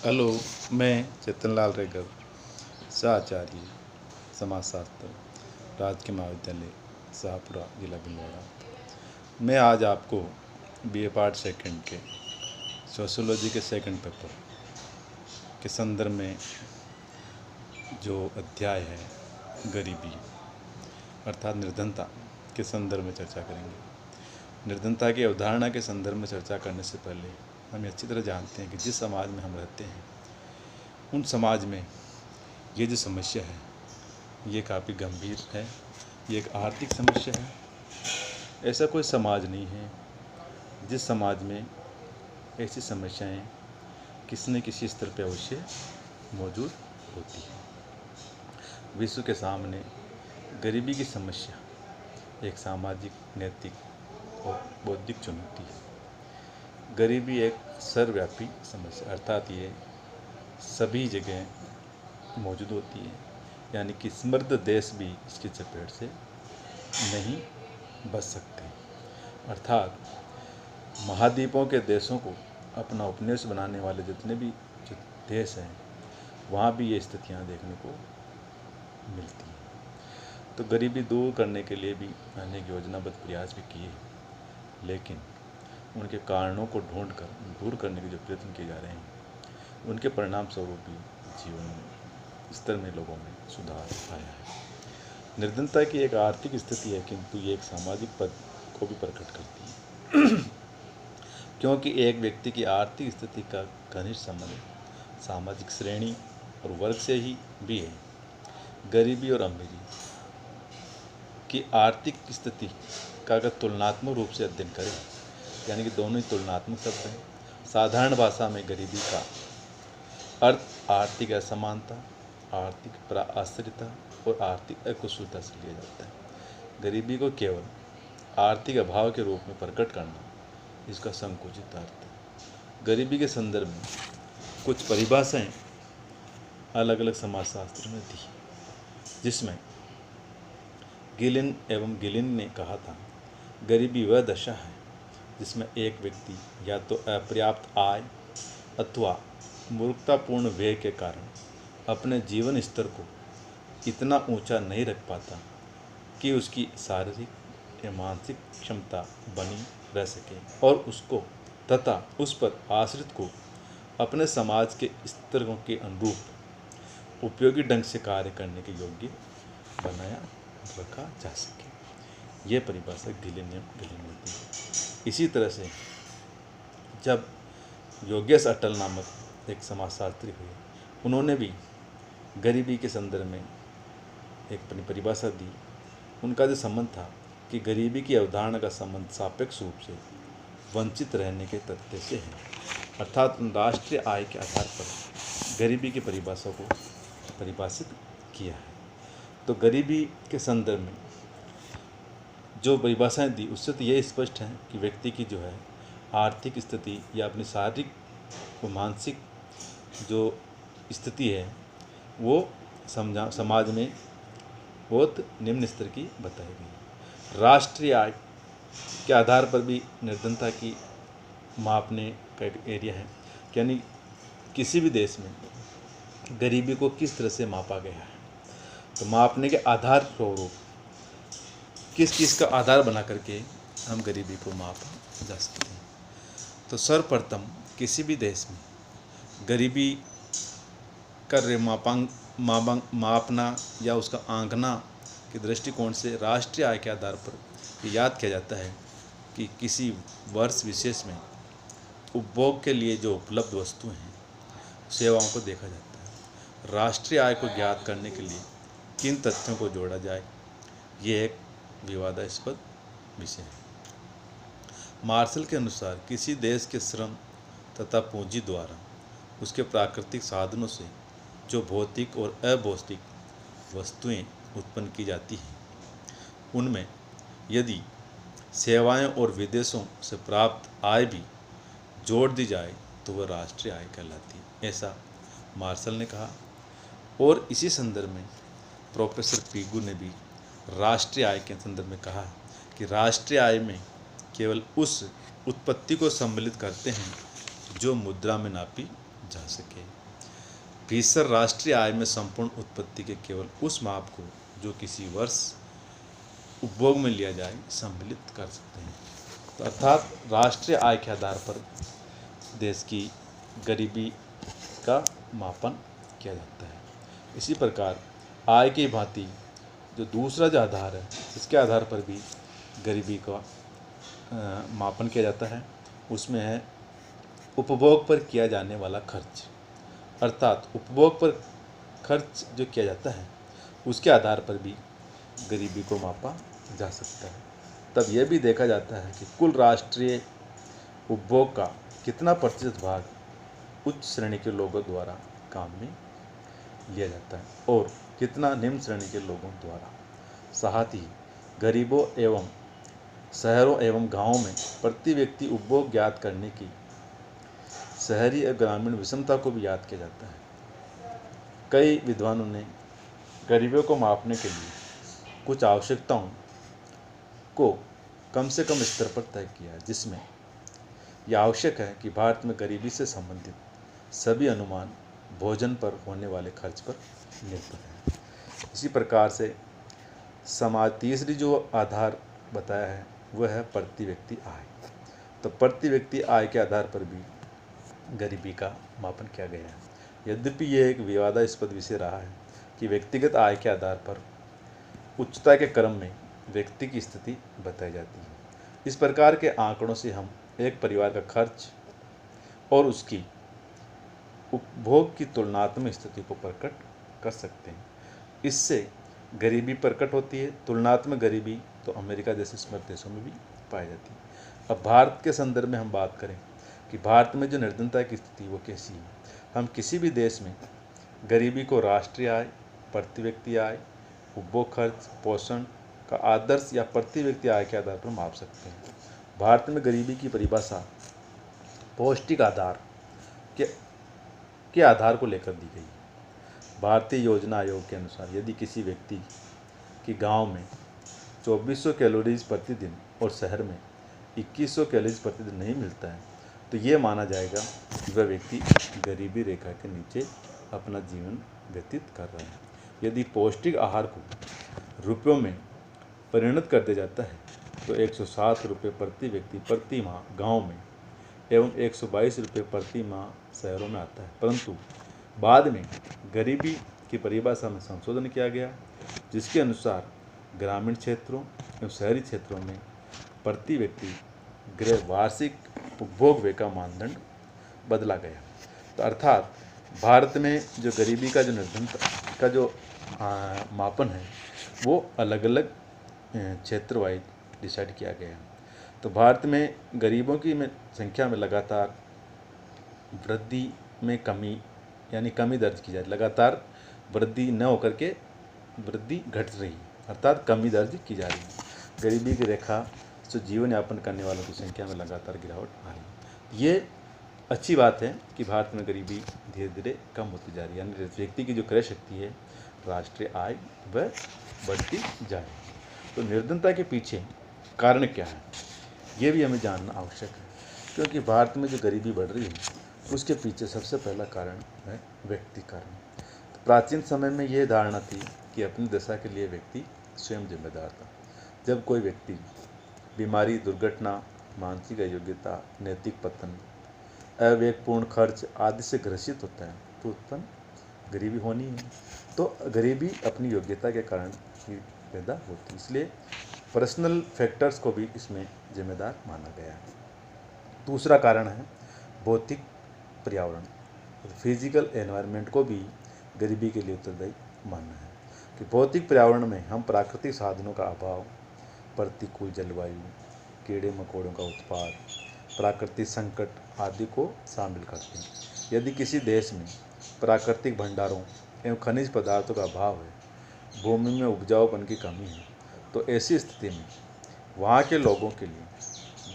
Hello, मैं चेतनलाल रेगर, सहाचार्य समाजशास्त्र, राजकीय महाविद्यालय शाहपुरा, जिला भिलवाड़ा। मैं आज आपको बीए पार्ट सेकंड के सोशियोलॉजी के सेकंड पेपर के संदर्भ में जो अध्याय है गरीबी अर्थात निर्धनता के संदर्भ में चर्चा करेंगे। निर्धनता की अवधारणा के संदर्भ में चर्चा करने से पहले हम अच्छी तरह जानते हैं कि जिस समाज में हम रहते हैं उन समाज में ये जो समस्या है ये काफ़ी गंभीर है। ये एक आर्थिक समस्या है। ऐसा कोई समाज नहीं है जिस समाज में ऐसी समस्याएं किसी न किसी स्तर पर अवश्य मौजूद होती है। विश्व के सामने गरीबी की समस्या एक सामाजिक, नैतिक और बौद्धिक चुनौती है। गरीबी एक सर्वव्यापी समस्या अर्थात ये सभी जगह मौजूद होती है, यानी कि समृद्ध देश भी इसकी चपेट से नहीं बच सकते। अर्थात महाद्वीपों के देशों को अपना उपनिवेश बनाने वाले जितने भी जो देश हैं वहाँ भी ये स्थितियाँ देखने को मिलती हैं। तो गरीबी दूर करने के लिए भी अनेक योजनाबद्ध प्रयास भी किए, लेकिन उनके कारणों को ढूंढकर दूर करने के जो प्रयत्न किए जा रहे हैं उनके परिणाम स्वरूप भी जीवन स्तर में लोगों में सुधार आया है। निर्धनता की एक आर्थिक स्थिति है, किंतु ये एक सामाजिक पद को भी प्रकट करती है क्योंकि एक व्यक्ति की आर्थिक स्थिति का घनिष्ठ संबंध सामाजिक श्रेणी और वर्ग से ही भी है। गरीबी और अमीरी की आर्थिक स्थिति का अगर तुलनात्मक रूप से अध्ययन करें, यानी कि दोनों ही तुलनात्मक शब्द हैं। साधारण भाषा में गरीबी का अर्थ आर्थिक असमानता, आर्थिक पराश्रितता और आर्थिक अकुशलता से लिया जाता है। गरीबी को केवल आर्थिक अभाव के रूप में प्रकट करना इसका संकुचित अर्थ है। गरीबी के संदर्भ में कुछ परिभाषाएं अलग अलग समाजशास्त्र में दी, जिसमें गिलिन ने कहा था, गरीबी वह दशा है जिसमें एक व्यक्ति या तो अपर्याप्त आय अथवा मूर्खतापूर्ण व्यय के कारण अपने जीवन स्तर को इतना ऊंचा नहीं रख पाता कि उसकी शारीरिक या मानसिक क्षमता बनी रह सके और उसको तथा उस पर आश्रित को अपने समाज के स्तरों के अनुरूप उपयोगी ढंग से कार्य करने के योग्य बनाया रखा जा सके। ये परिभाषा गिलिन ने दी है। इसी तरह से जब योगेश अटल नामक एक समाजशास्त्री हुए, उन्होंने भी गरीबी के संदर्भ में एक परिभाषा दी। उनका जो संबंध था कि गरीबी की अवधारणा का संबंध सापेक्ष रूप से वंचित रहने के तथ्य से है, अर्थात राष्ट्रीय आय के आधार पर गरीबी की परिभाषा को परिभाषित किया है। तो गरीबी के संदर्भ में जो परिभाषाएं दी उससे तो ये स्पष्ट है कि व्यक्ति की जो है आर्थिक स्थिति या अपनी शारीरिक व मानसिक जो स्थिति है वो समाज में बहुत निम्न स्तर की बताई गई। राष्ट्रीय आय के आधार पर भी निर्धनता की मापने का एक एरिया है, यानी किसी भी देश में गरीबी को किस तरह से मापा गया है। तो मापने के आधार स्वरूप किस चीज़ का आधार बना करके हम गरीबी को मापा जा सकते हैं। तो सर्वप्रथम किसी भी देश में गरीबी का मापना या उसका आंकना के दृष्टिकोण से राष्ट्रीय आय के आधार पर याद किया जाता है कि किसी वर्ष विशेष में उपभोग के लिए जो उपलब्ध वस्तुएं हैं, सेवाओं को देखा जाता है। राष्ट्रीय आय को ज्ञात करने के लिए किन तथ्यों को जोड़ा जाए, ये एक विवादास्पद विषय है। मार्शल के अनुसार किसी देश के श्रम तथा पूंजी द्वारा उसके प्राकृतिक साधनों से जो भौतिक और अभौतिक वस्तुएं उत्पन्न की जाती हैं, उनमें यदि सेवाएं और विदेशों से प्राप्त आय भी जोड़ दी जाए तो वह राष्ट्रीय आय कहलाती है, ऐसा मार्शल ने कहा। और इसी संदर्भ में प्रोफेसर पीगू ने भी राष्ट्रीय आय के संदर्भ में कहा कि राष्ट्रीय आय में केवल उस उत्पत्ति को सम्मिलित करते हैं जो मुद्रा में नापी जा सके। फीसद राष्ट्रीय आय में संपूर्ण उत्पत्ति के केवल उस माप को जो किसी वर्ष उपभोग में लिया जाए सम्मिलित कर सकते हैं। तो अर्थात राष्ट्रीय आय के आधार पर देश की गरीबी का मापन किया जाता है। इसी प्रकार आय की भांति जो दूसरा जो आधार है इसके आधार पर भी गरीबी का मापन किया जाता है। उसमें है उपभोग पर किया जाने वाला खर्च। अर्थात उपभोग पर खर्च जो किया जाता है उसके आधार पर भी गरीबी को मापा जा सकता है। तब यह भी देखा जाता है कि कुल राष्ट्रीय उपभोग का कितना प्रतिशत भाग उच्च श्रेणी के लोगों द्वारा काम में लिया जाता है और कितना निम्न श्रेणी के लोगों द्वारा। साथ ही गरीबों एवं शहरों एवं गांवों में प्रति व्यक्ति उपभोग ज्ञात करने की शहरी और ग्रामीण विषमता को भी याद किया जाता है। कई विद्वानों ने गरीबों को मापने के लिए कुछ आवश्यकताओं को कम से कम स्तर पर तय किया है, जिसमें यह आवश्यक है कि भारत में गरीबी से संबंधित सभी अनुमान भोजन पर होने वाले खर्च पर निर्भर है। इसी प्रकार से समाज तीसरी जो आधार बताया है वह है प्रति व्यक्ति आय। तो प्रति व्यक्ति आय के आधार पर भी गरीबी का मापन किया गया है। यद्यपि यह एक विवादास्पद विषय रहा है कि व्यक्तिगत आय के आधार पर उच्चता के क्रम में व्यक्ति की स्थिति बताई जाती है। इस प्रकार के आंकड़ों से हम एक परिवार का खर्च और उसकी उपभोग की तुलनात्मक स्थिति को प्रकट कर सकते हैं। इससे गरीबी प्रकट होती है। तुलनात्मक गरीबी तो अमेरिका जैसे समृद्ध देशों में भी पाई जाती है। अब भारत के संदर्भ में हम बात करें कि भारत में जो निर्धनता की स्थिति वो कैसी है। हम किसी भी देश में गरीबी को राष्ट्रीय आय, प्रति व्यक्ति आय, उपभोग खर्च, पोषण का आदर्श या प्रति व्यक्ति आय के आधार पर माप सकते हैं। भारत में गरीबी की परिभाषा पौष्टिक आधार के आधार को लेकर दी गई है। भारतीय योजना आयोग के अनुसार यदि किसी व्यक्ति की गांव में 2400 कैलोरीज प्रतिदिन और शहर में 2100 कैलोरीज प्रतिदिन नहीं मिलता है तो ये माना जाएगा कि वह व्यक्ति गरीबी रेखा के नीचे अपना जीवन व्यतीत कर रहा है। यदि पौष्टिक आहार को रुपयों में परिणत कर दिया जाता है तो 107 रुपये प्रति व्यक्ति प्रति माह गाँव में एवं 122 रुपये प्रति माह शहरों में आता है। परंतु बाद में गरीबी की परिभाषा में संशोधन किया गया, जिसके अनुसार ग्रामीण क्षेत्रों एवं शहरी क्षेत्रों में प्रति व्यक्ति गृह वार्षिक उपभोग व्यय का मानदंड बदला गया। तो अर्थात भारत में जो गरीबी का जो निर्धनता का जो मापन है वो अलग अलग क्षेत्र वाइज डिसाइड किया गया। तो भारत में गरीबों की संख्या में लगातार वृद्धि में कमी यानी कमी दर्ज की जाए, लगातार वृद्धि न होकर के वृद्धि घट रही है, अर्थात कमी दर्ज की जा रही है। गरीबी की रेखा से जीवन यापन करने वालों की संख्या में लगातार गिरावट आ रही है। ये अच्छी बात है कि भारत में गरीबी धीरे धीरे कम होती जा रही है, यानी व्यक्ति की जो क्रय शक्ति है, राष्ट्रीय आय वह बढ़ती जा रही है। तो निर्धनता के पीछे कारण क्या है ये भी हमें जानना आवश्यक है, क्योंकि भारत में जो गरीबी बढ़ रही है उसके पीछे सबसे पहला कारण है व्यक्ति कारण। तो प्राचीन समय में ये धारणा थी कि अपनी दशा के लिए व्यक्ति स्वयं जिम्मेदार था। जब कोई व्यक्ति बीमारी, दुर्घटना, मानसिक अयोग्यता, नैतिक पतन, अविवेकपूर्ण खर्च आदि से ग्रसित होता है तो उत्पन्न गरीबी होनी है। तो गरीबी अपनी योग्यता के कारण ही पैदा होती है, इसलिए पर्सनल फैक्टर्स को भी इसमें जिम्मेदार माना गया है। दूसरा कारण है भौतिक पर्यावरण, फिजिकल एनवायरनमेंट को भी गरीबी के लिए उत्तरदायी मानना है कि भौतिक पर्यावरण में हम प्राकृतिक साधनों का अभाव, प्रतिकूल जलवायु, कीड़े मकोड़ों का उत्पाद, प्राकृतिक संकट आदि को शामिल करते हैं। यदि किसी देश में प्राकृतिक भंडारों एवं खनिज पदार्थों का अभाव है, भूमि में उपजाऊपन की कमी है, तो ऐसी स्थिति में वहाँ के लोगों के लिए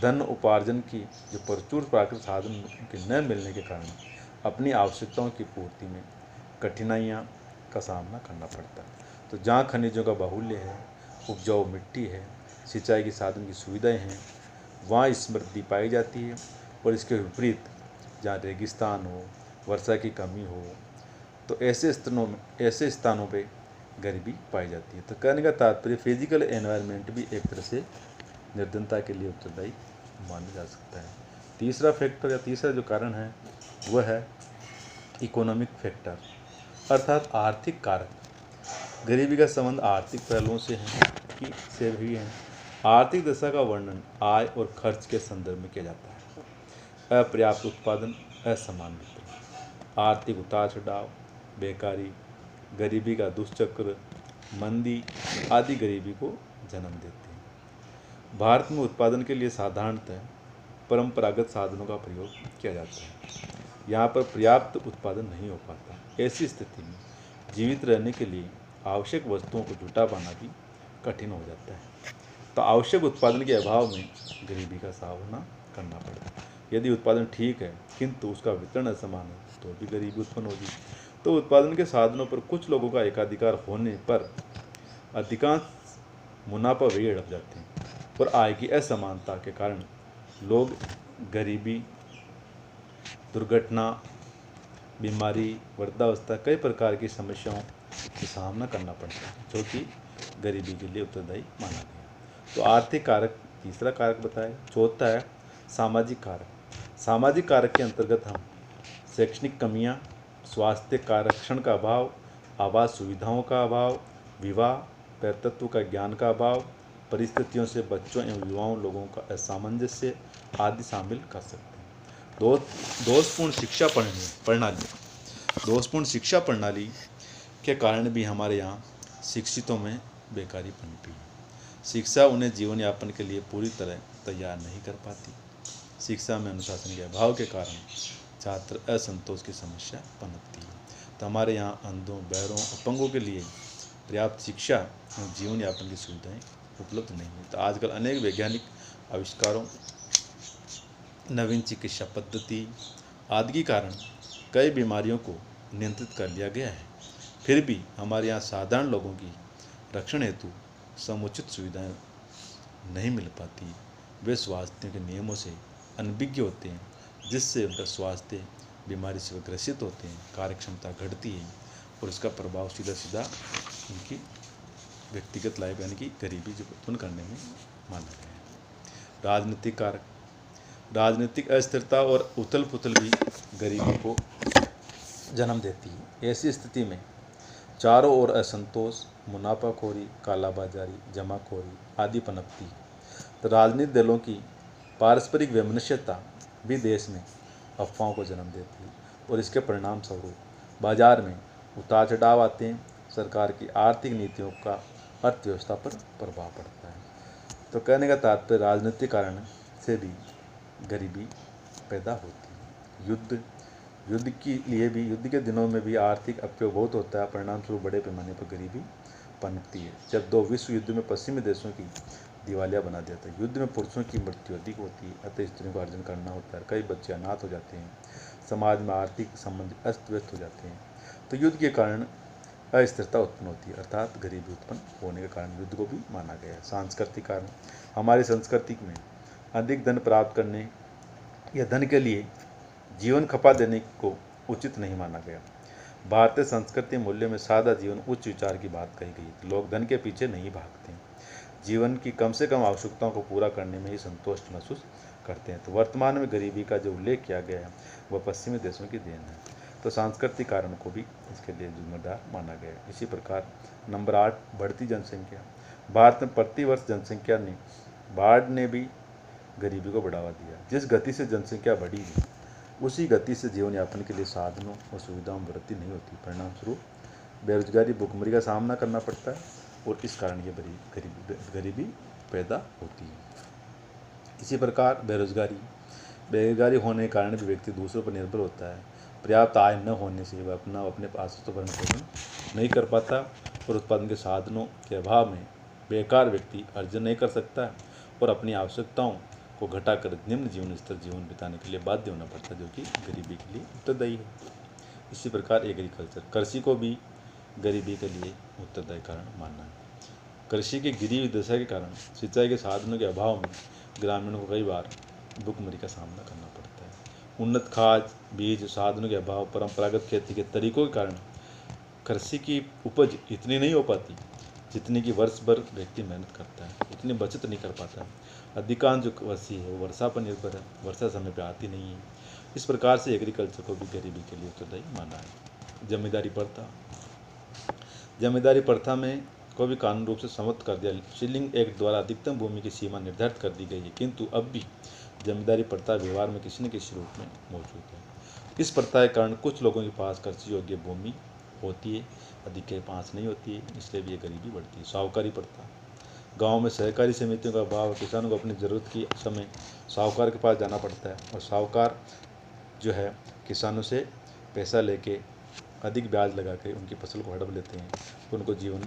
धन उपार्जन की जो प्रचुर प्राकृतिक साधन के न मिलने के कारण अपनी आवश्यकताओं की पूर्ति में कठिनाइयाँ का सामना करना पड़ता है। तो जहाँ खनिजों का बाहुल्य है, उपजाऊ मिट्टी है, सिंचाई की साधन की सुविधाएं हैं, वहाँ समृद्धि पाई जाती है। और इसके विपरीत जहाँ रेगिस्तान हो, वर्षा की कमी हो, तो ऐसे स्थानों पे गरीबी पाई जाती है। तो कहने का तात्पर्य फिजिकल एनवायरनमेंट भी एक तरह से निर्धनता के लिए उत्तरदायी माना जा सकता है। तीसरा फैक्टर या तीसरा जो कारण है वह है इकोनॉमिक फैक्टर, अर्थात आर्थिक कारक। गरीबी का संबंध आर्थिक पहलुओं से भी है। आर्थिक दशा का वर्णन आय और खर्च के संदर्भ में किया जाता है। अपर्याप्त उत्पादन, असमान वितरण, आर्थिक उतार चढ़ाव, बेकारी, गरीबी का दुष्चक्र, मंदी आदि गरीबी को जन्म देते हैं। भारत में उत्पादन के लिए साधारणतः परंपरागत साधनों का प्रयोग किया जाता है। यहाँ पर पर्याप्त उत्पादन नहीं हो पाता। ऐसी स्थिति में जीवित रहने के लिए आवश्यक वस्तुओं को जुटा पाना भी कठिन हो जाता है। तो आवश्यक उत्पादन के अभाव में गरीबी का सामना करना पड़ता है। यदि उत्पादन ठीक है किंतु उसका वितरण असमान है तो भी गरीबी उत्पन्न होगी। तो उत्पादन के साधनों पर कुछ लोगों का एकाधिकार होने पर अधिकांश मुनाफा वही हड़प जाते हैं और आय की असमानता के कारण लोग गरीबी, दुर्घटना, बीमारी, वृद्धावस्था कई प्रकार की समस्याओं का सामना करना पड़ता है जो कि गरीबी के लिए उत्तरदायी माना गया। तो आर्थिक कारक तीसरा कारक बताया। चौथा है सामाजिक कारक। सामाजिक कारक के अंतर्गत हम शैक्षणिक कमियां, स्वास्थ्य आरक्षण का अभाव, आवास सुविधाओं का अभाव, विवाह, पैतृत्व का ज्ञान का अभाव, परिस्थितियों से बच्चों एवं युवाओं लोगों का असामंजस्य आदि शामिल कर सकते हैं। दोषपूर्ण शिक्षा प्रणाली के कारण भी हमारे यहाँ शिक्षितों में बेकारी पनपी है। शिक्षा उन्हें जीवन यापन के लिए पूरी तरह तैयार नहीं कर पाती। शिक्षा में अनुशासन के अभाव के कारण छात्र असंतोष की समस्या पनपती है। तो हमारे यहाँ अंधों, बहरों, अपंगों के लिए पर्याप्त शिक्षा और जीवन यापन की सुविधाएं उपलब्ध नहीं है। तो आजकल अनेक वैज्ञानिक आविष्कारों, नवीन चिकित्सा पद्धति आदि के कारण कई बीमारियों को नियंत्रित कर लिया गया है। फिर भी हमारे यहाँ साधारण लोगों की रक्षण हेतु समुचित सुविधाएं नहीं मिल पाती। वे स्वास्थ्य के नियमों से अनभिज्ञ होते हैं जिससे उनका स्वास्थ्य बीमारी से ग्रसित होते हैं, कार्यक्षमता घटती है और उसका प्रभाव सीधा सीधा उनकी व्यक्तिगत लाइफ यानी कि गरीबी जो उत्पन्न करने में माना गया है। राजनीतिक कारक। राजनीतिक अस्थिरता और उथल पुथल भी गरीबी को जन्म देती है। ऐसी स्थिति में चारों ओर असंतोष, मुनाफाखोरी, कालाबाजारी, जमाखोरी आदि पनपती है। तो राजनीतिक दलों की पारस्परिक वैमनस्यता भी देश में अफवाहों को जन्म देती है और इसके परिणाम स्वरूप बाजार में उतार चढ़ाव आते हैं। सरकार की आर्थिक नीतियों का अर्थव्यवस्था पर प्रभाव पड़ता है। तो कहने का तात्पर्य राजनीतिक कारण से भी गरीबी पैदा होती है। युद्ध के दिनों में भी आर्थिक अपयोग बहुत होता है। परिणाम स्वरूप बड़े पैमाने पर गरीबी पनपती है। जब 2 विश्व युद्ध में पश्चिमी देशों की दिवालिया बना देता है। युद्ध में पुरुषों की मृत्यु अधिक होती है, अतः स्त्रियों को अर्जन करना होता है। कई बच्चे अनाथ हो जाते हैं। समाज में आर्थिक संबंध अस्त व्यस्त हो जाते हैं। तो युद्ध के कारण अस्थिरता उत्पन्न होती है, अर्थात गरीबी उत्पन्न होने के कारण युद्ध को भी माना गया है। सांस्कृतिक कारण। हमारी संस्कृति में अधिक धन प्राप्त करने या धन के लिए जीवन खपा देने को उचित नहीं माना गया। भारतीय संस्कृति मूल्य में सादा जीवन उच्च विचार की बात कही गई। लोग धन के पीछे नहीं भागते हैं, जीवन की कम से कम आवश्यकताओं को पूरा करने में ही संतोष महसूस करते हैं। तो वर्तमान में गरीबी का जो उल्लेख किया गया है वह पश्चिमी देशों की देन है। तो सांस्कृतिक कारण को भी इसके लिए जिम्मेदार माना गया है। इसी प्रकार नंबर 8, बढ़ती जनसंख्या। भारत में प्रतिवर्ष जनसंख्या ने बाढ़ ने भी गरीबी को बढ़ावा दिया। जिस गति से जनसंख्या बढ़ी है उसी गति से जीवन यापन के लिए साधनों और सुविधाओं में वृद्धि नहीं होती। परिणाम स्वरूप बेरोजगारी, भुखमरी का सामना करना पड़ता है और इस कारण ये गरीबी पैदा होती है। इसी प्रकार बेरोजगारी होने के कारण भी व्यक्ति दूसरों पर निर्भर होता है। पर्याप्त आय न होने से वह अपने पास तो भरण पोषण नहीं कर पाता और उत्पादन के साधनों के अभाव में बेकार व्यक्ति अर्जन नहीं कर सकता और अपनी आवश्यकताओं को घटाकर निम्न जीवन बिताने के लिए बाध्य होना पड़ता है, जो कि गरीबी के लिए उत्तरदायी है। इसी प्रकार एग्रीकल्चर, कृषि को भी गरीबी के लिए उत्तरदायी कारण मानना है। कृषि की गिरी हुई दशा के कारण सिंचाई के साधनों के अभाव में ग्रामीणों को कई बार भुखमरी का सामना करना पड़ता है। उन्नत खाद, बीज, साधनों के अभाव, परंपरागत खेती के तरीकों के कारण कृषि की उपज इतनी नहीं हो पाती जितनी कि वर्ष भर व्यक्ति मेहनत करता है, उतनी बचत नहीं कर पाता। अधिकांश जो कृषि है वो वर्षा पर निर्भर है, वर्षा समय पे आती नहीं है। इस प्रकार से एग्रीकल्चर को भी गरीबी के लिए उत्तरदायी माना है। जमींदारी प्रथा, जमींदारी प्रथा में को भी कानून रूप से समाप्त कर दिया। सीलिंग एक्ट द्वारा अधिकतम भूमि की सीमा निर्धारित कर दी गई है, किंतु अब भी जमींदारी प्रथा व्यवहार में किसी न किसी रूप में मौजूद है। इस प्रथा के कारण कुछ लोगों के पास कृषि योग्य भूमि होती है, अधिक के पास नहीं होती है, इसलिए भी ये गरीबी बढ़ती है। साहूकारी प्रथा, गांव में सहकारी समितियों का अभाव, किसानों को अपनी ज़रूरत की समय साहूकार के पास जाना पड़ता है और साहूकार जो है किसानों से पैसा लेके अधिक ब्याज लगा के उनकी फसल को हड़प लेते हैं, तो उनको जीवन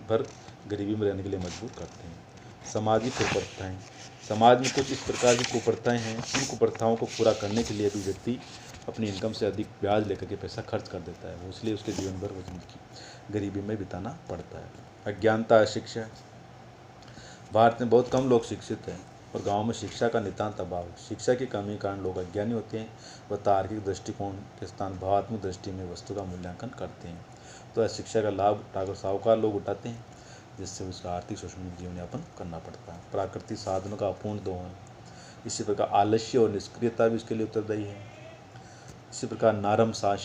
भर गरीबी में रहने के लिए मजबूर करते हैं। सामाजिक कुप्रथाएँ, समाज में कुछ इस प्रकार की कुप्रथाएँ हैं, इन कुप्रथाओं को पूरा करने के लिए भी व्यक्ति अपनी इनकम से अधिक ब्याज लेकर के पैसा खर्च कर देता है, वो इसलिए उसके जीवन भर वो जिंदगी गरीबी में बिताना पड़ता है। अज्ञानता, अशिक्षा, भारत में बहुत कम लोग शिक्षित हैं और गांव में शिक्षा का नितांत अभाव है। शिक्षा की कमी के कारण लोग अज्ञानी होते हैं व तार्किक दृष्टिकोण के स्थान भावात्मक दृष्टि में वस्तु का मूल्यांकन करते हैं। तो इस शिक्षा का लाभ साहूकार लोग उठाते हैं, जिससे उसका आर्थिक शोषण में जीवन यापन करना पड़ता है। प्राकृतिक साधनों का अपूर्ण दोहन, इसी प्रकार आलस्य और निष्क्रियता भी इसके लिए उत्तरदायी है। इसी प्रकार नारम साश